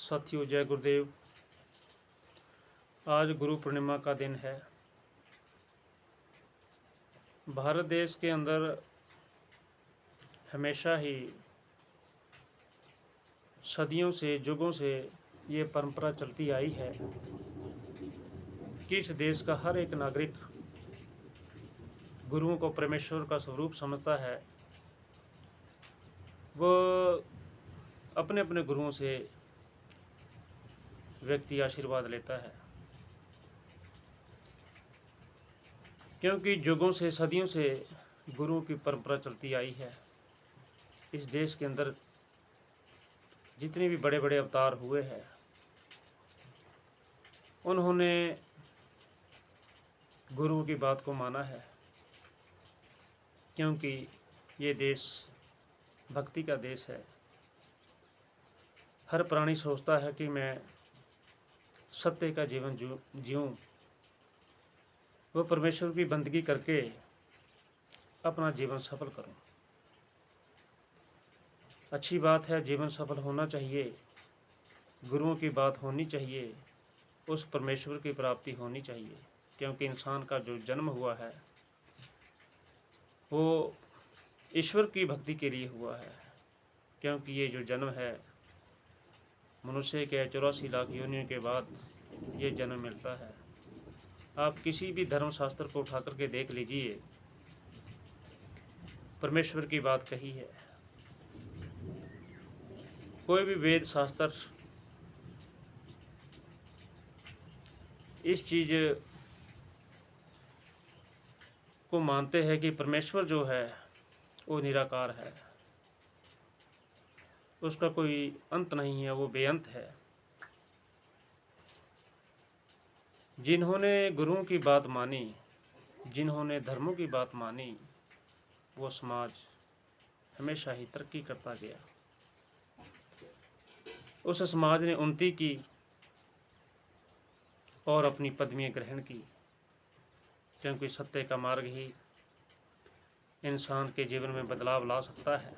साथियों, जय गुरुदेव। आज गुरु पूर्णिमा का दिन है। भारत देश के अंदर हमेशा ही सदियों से, युगों से ये परंपरा चलती आई है कि इस देश का हर एक नागरिक गुरुओं को परमेश्वर का स्वरूप समझता है। वो अपने अपने गुरुओं से व्यक्ति आशीर्वाद लेता है, क्योंकि युगों से, सदियों से गुरुओं की परंपरा चलती आई है। इस देश के अंदर जितने भी बड़े बड़े अवतार हुए हैं, उन्होंने गुरुओं की बात को माना है, क्योंकि ये देश भक्ति का देश है। हर प्राणी सोचता है कि मैं सत्य का जीवन जीऊँ, वो परमेश्वर की बंदगी करके अपना जीवन सफल करूं। अच्छी बात है, जीवन सफल होना चाहिए, गुरुओं की बात होनी चाहिए, उस परमेश्वर की प्राप्ति होनी चाहिए, क्योंकि इंसान का जो जन्म हुआ है वो ईश्वर की भक्ति के लिए हुआ है। क्योंकि ये जो जन्म है, मनुष्य के 84 लाख योनियों के बाद ये जन्म मिलता है। आप किसी भी धर्म शास्त्र को उठा करके देख लीजिए, परमेश्वर की बात कही है। कोई भी वेद शास्त्र इस चीज़ को मानते हैं कि परमेश्वर जो है वो निराकार है, उसका कोई अंत नहीं है, वो बेअंत है। जिन्होंने गुरुओं की बात मानी, जिन्होंने धर्मों की बात मानी, वो समाज हमेशा ही तरक्की करता गया। उस समाज ने उन्नति की और अपनी पदवियाँ ग्रहण की, क्योंकि सत्य का मार्ग ही इंसान के जीवन में बदलाव ला सकता है।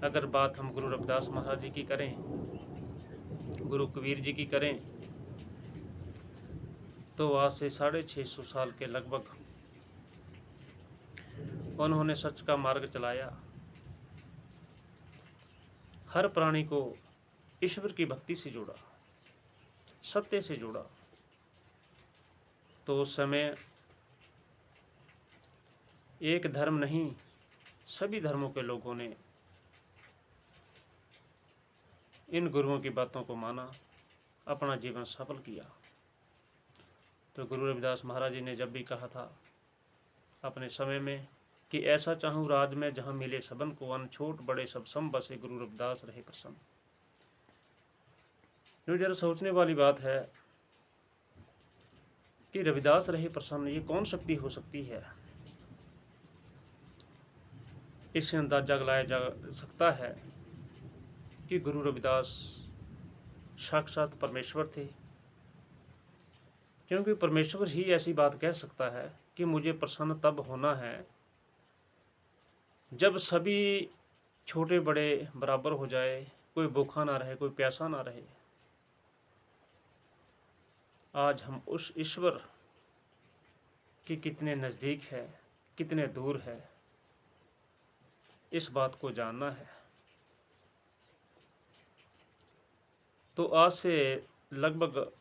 अगर बात हम गुरु रविदास महाराज जी की करें, गुरु कबीर जी की करें, तो आज से 650 साल के लगभग उन्होंने सच का मार्ग चलाया। हर प्राणी को ईश्वर की भक्ति से जोड़ा, सत्य से जोड़ा। तो उस समय एक धर्म नहीं, सभी धर्मों के लोगों ने इन गुरुओं की बातों को माना, अपना जीवन सफल किया। तो गुरु रविदास महाराज जी ने जब भी कहा था अपने समय में कि ऐसा चाहूँ राज में जहाँ मिले सबन को, अन छोट बड़े सब सम बसे, गुरु रविदास रहे प्रसन्न। जो जरा सोचने वाली बात है कि रविदास रहे प्रसन्न, ये कौन शक्ति हो सकती है। इससे अंदाजा लगाया जा सकता है कि गुरु रविदास साक्षात परमेश्वर थे, क्योंकि परमेश्वर ही ऐसी बात कह सकता है कि मुझे प्रसन्न तब होना है जब सभी छोटे बड़े बराबर हो जाए, कोई भूखा ना रहे, कोई प्यासा ना रहे। आज हम उस ईश्वर के कितने नज़दीक है, कितने दूर है, इस बात को जानना है। तो आज से लगभग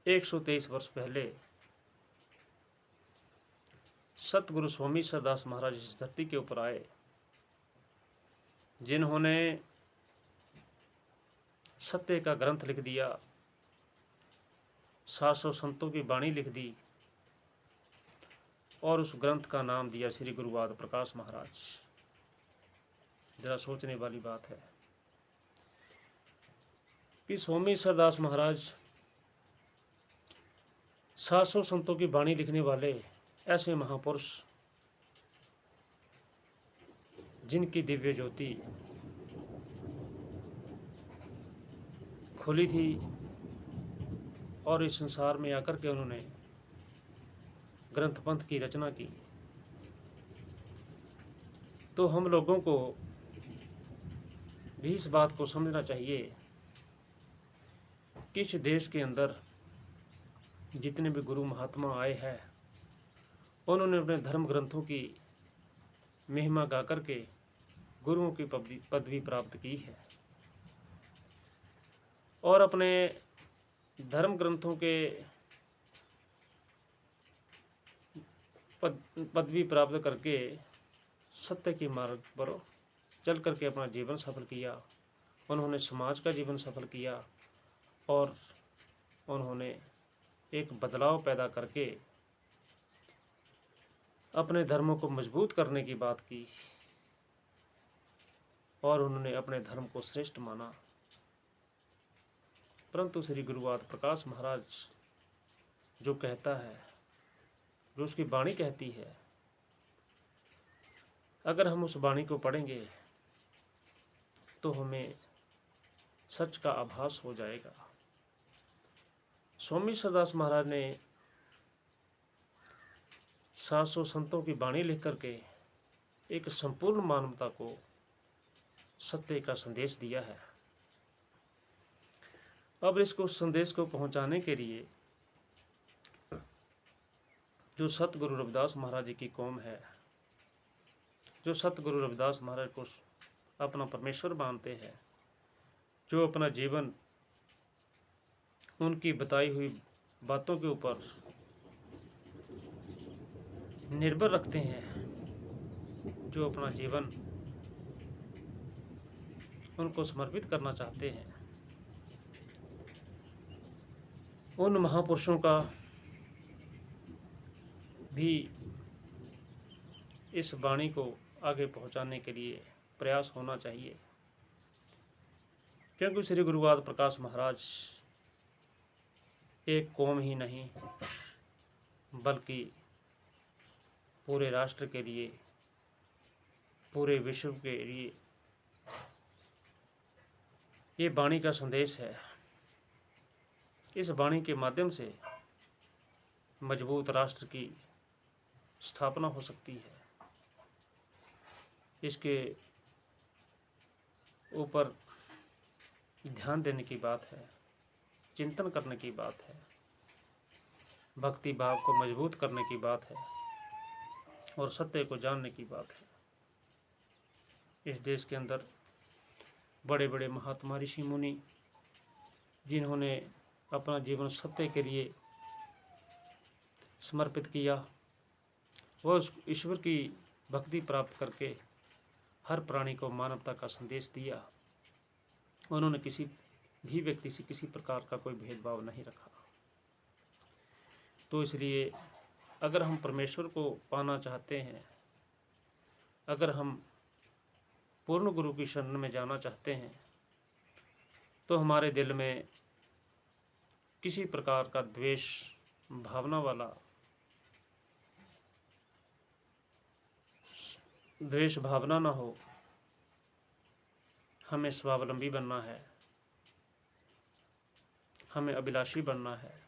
123 वर्ष पहले सतगुरु स्वामी सरदास महाराज इस धरती के ऊपर आए, जिन्होंने सत्य का ग्रंथ लिख दिया, 700 संतों की वाणी लिख दी, और उस ग्रंथ का नाम दिया श्री गुरुवाद प्रकाश महाराज। जरा सोचने वाली बात है कि स्वामी सरदास महाराज 700 संतों की वाणी लिखने वाले ऐसे महापुरुष, जिनकी दिव्य ज्योति खुली थी और इस संसार में आकर के उन्होंने ग्रंथ पंथ की रचना की। तो हम लोगों को भी इस बात को समझना चाहिए कि इस देश के अंदर जितने भी गुरु महात्मा आए हैं, उन्होंने अपने धर्म ग्रंथों की महिमा गा करके गुरुओं की पदवी प्राप्त की है और अपने धर्म ग्रंथों के पदवी प्राप्त करके सत्य के मार्ग पर चल करके अपना जीवन सफल किया। उन्होंने समाज का जीवन सफल किया और उन्होंने एक बदलाव पैदा करके अपने धर्मों को मजबूत करने की बात की और उन्होंने अपने धर्म को श्रेष्ठ माना। परंतु श्री गुरुवाद प्रकाश महाराज जो कहता है, जो उसकी वाणी कहती है, अगर हम उस वाणी को पढ़ेंगे तो हमें सच का आभास हो जाएगा। स्वामी सरदास महाराज ने 700 संतों की वाणी लिख करके एक संपूर्ण मानवता को सत्य का संदेश दिया है। अब इसको संदेश को पहुंचाने के लिए जो सतगुरु रविदास महाराज जी की कौम है, जो सतगुरु रविदास महाराज को अपना परमेश्वर मानते हैं, जो अपना जीवन उनकी बताई हुई बातों के ऊपर निर्भर रखते हैं, जो अपना जीवन उनको समर्पित करना चाहते हैं, उन महापुरुषों का भी इस वाणी को आगे पहुंचाने के लिए प्रयास होना चाहिए। क्योंकि श्री गुरुवाद प्रकाश महाराज एक कौम ही नहीं बल्कि पूरे राष्ट्र के लिए, पूरे विश्व के लिए ये वाणी का संदेश है। इस वाणी के माध्यम से मजबूत राष्ट्र की स्थापना हो सकती है। इसके ऊपर ध्यान देने की बात है, चिंतन करने की बात है, भक्ति भाव को मजबूत करने की बात है और सत्य को जानने की बात है। इस देश के अंदर बड़े बड़े महात्मा ऋषि मुनि जिन्होंने अपना जीवन सत्य के लिए समर्पित किया, वह उस ईश्वर की भक्ति प्राप्त करके हर प्राणी को मानवता का संदेश दिया। उन्होंने किसी भी व्यक्ति से किसी प्रकार का कोई भेदभाव नहीं रखा। तो इसलिए अगर हम परमेश्वर को पाना चाहते हैं, अगर हम पूर्ण गुरु की शरण में जाना चाहते हैं, तो हमारे दिल में किसी प्रकार का द्वेष भावना ना हो। हमें स्वावलंबी बनना है, हमें अभिलाषी बनना है।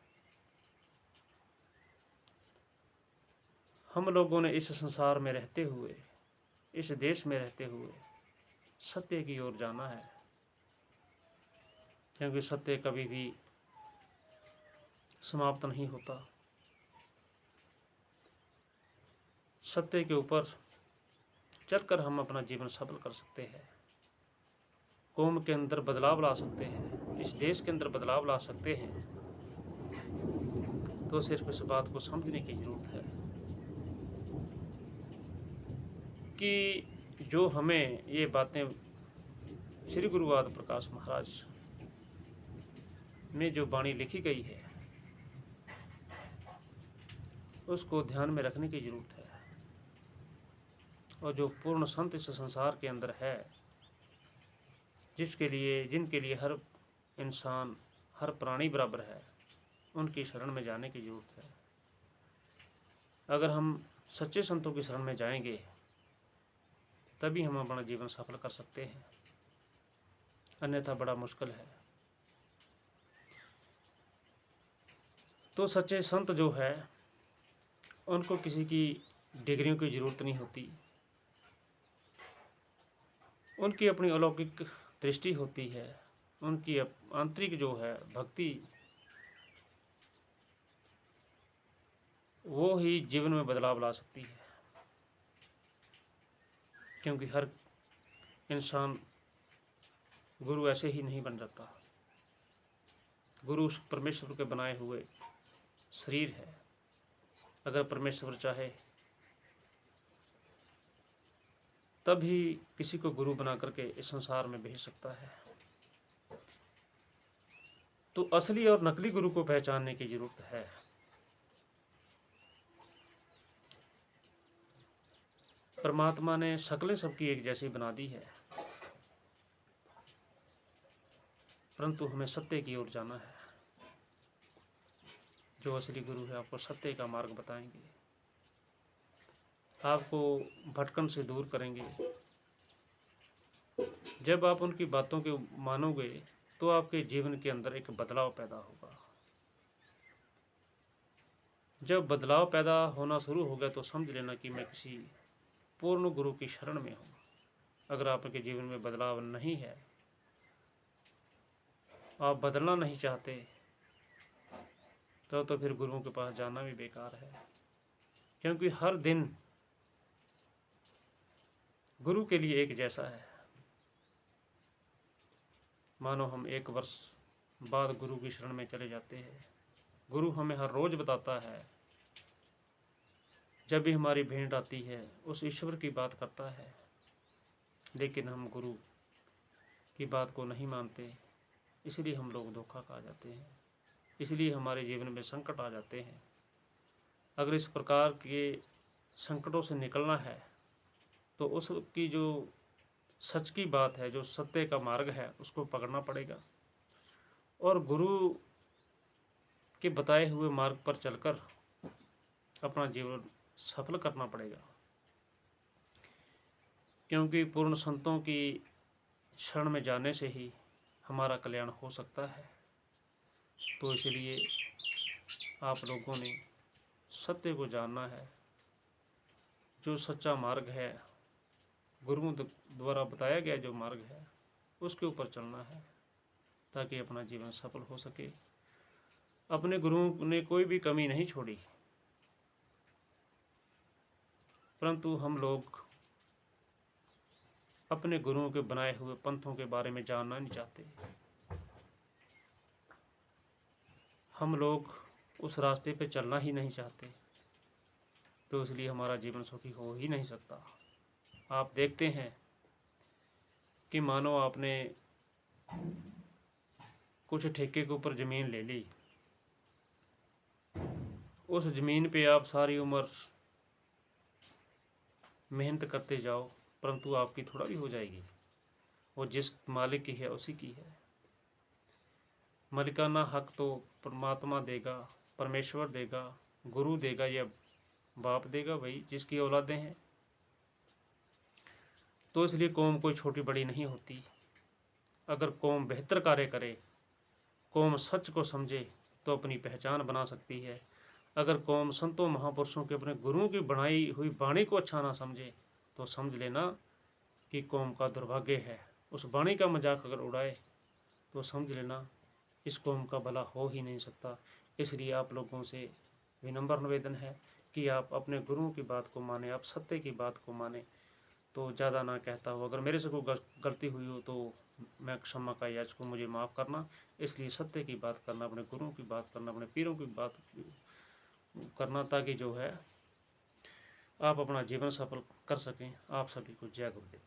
हम लोगों ने इस संसार में रहते हुए, इस देश में रहते हुए सत्य की ओर जाना है, क्योंकि सत्य कभी भी समाप्त नहीं होता। सत्य के ऊपर चलकर हम अपना जीवन सफल कर सकते हैं, कौम के अंदर बदलाव ला सकते हैं, इस देश के अंदर बदलाव ला सकते हैं। तो सिर्फ इस बात को समझने की जरूरत है कि जो हमें ये बातें श्री गुरुवाद प्रकाश महाराज में जो वाणी लिखी गई है, उसको ध्यान में रखने की जरूरत है। और जो पूर्ण संत इस संसार के अंदर है, जिनके लिए हर इंसान, हर प्राणी बराबर है, उनकी शरण में जाने की जरूरत है। अगर हम सच्चे संतों की शरण में जाएंगे तभी हम अपना जीवन सफल कर सकते हैं, अन्यथा बड़ा मुश्किल है। तो सच्चे संत जो है, उनको किसी की डिग्रियों की ज़रूरत नहीं होती। उनकी अपनी अलौकिक दृष्टि होती है, उनकी आंतरिक जो है भक्ति, वो ही जीवन में बदलाव ला सकती है। क्योंकि हर इंसान गुरु ऐसे ही नहीं बन जाता। गुरु उस परमेश्वर के बनाए हुए शरीर है। अगर परमेश्वर चाहे तभी किसी को गुरु बना करके इस संसार में भेज सकता है। तो असली और नकली गुरु को पहचानने की जरूरत है। परमात्मा ने शक्लें सबकी एक जैसी बना दी है, परंतु हमें सत्य की ओर जाना है। जो असली गुरु है आपको सत्य का मार्ग बताएंगे, आपको भटकन से दूर करेंगे। जब आप उनकी बातों को मानोगे तो आपके जीवन के अंदर एक बदलाव पैदा होगा। जब बदलाव पैदा होना शुरू हो गया तो समझ लेना कि मैं किसी पूर्ण गुरु की शरण में हूँ। अगर आपके जीवन में बदलाव नहीं है, आप बदलना नहीं चाहते, तो फिर गुरुओं के पास जाना भी बेकार है। क्योंकि हर दिन गुरु के लिए एक जैसा है। मानो हम 1 वर्ष बाद गुरु की शरण में चले जाते हैं। गुरु हमें हर रोज बताता है, जब भी हमारी भेंट आती है उस ईश्वर की बात करता है, लेकिन हम गुरु की बात को नहीं मानते। इसलिए हम लोग धोखा खा जाते हैं, इसलिए हमारे जीवन में संकट आ जाते हैं। अगर इस प्रकार के संकटों से निकलना है तो उसकी जो सच की बात है, जो सत्य का मार्ग है, उसको पकड़ना पड़ेगा और गुरु के बताए हुए मार्ग पर चलकर अपना जीवन सफल करना पड़ेगा। क्योंकि पूर्ण संतों की शरण में जाने से ही हमारा कल्याण हो सकता है। तो इसलिए आप लोगों ने सत्य को जानना है। जो सच्चा मार्ग है, गुरुओं द्वारा बताया गया जो मार्ग है, उसके ऊपर चलना है ताकि अपना जीवन सफल हो सके। अपने गुरुओं ने कोई भी कमी नहीं छोड़ी, परंतु हम लोग अपने गुरुओं के बनाए हुए पंथों के बारे में जानना नहीं चाहते। हम लोग उस रास्ते पे चलना ही नहीं चाहते, तो इसलिए हमारा जीवन सुखी हो ही नहीं सकता। आप देखते हैं कि मानो आपने कुछ ठेके के ऊपर ज़मीन ले ली, उस ज़मीन पे आप सारी उम्र मेहनत करते जाओ, परंतु आपकी थोड़ा भी हो जाएगी। वो जिस मालिक की है उसी की है। मालिकाना हक तो परमात्मा देगा, परमेश्वर देगा, गुरु देगा या बाप देगा, भाई जिसकी औलादें हैं। तो इसलिए कौम कोई छोटी बड़ी नहीं होती। अगर कौम बेहतर कार्य करे, कौम सच को समझे, तो अपनी पहचान बना सकती है। अगर कौम संतों महापुरुषों के अपने गुरुओं की बनाई हुई वाणी को अच्छा ना समझे, तो समझ लेना कि कौम का दुर्भाग्य है। उस वाणी का मजाक अगर उड़ाए तो समझ लेना इस कौम का भला हो ही नहीं सकता। इसलिए आप लोगों से विनम्र निवेदन है कि आप अपने गुरुओं की बात को माने, आप सत्य की बात को माने। तो ज़्यादा ना कहता हूँ, अगर मेरे से कोई गलती हुई हो तो मैं क्षमा का याचक को मुझे माफ़ करना। इसलिए सत्य की बात करना, अपने गुरुओं की बात करना, अपने पीरों की बात करना, ताकि जो है आप अपना जीवन सफल कर सकें। आप सभी को जय गुरुदेव।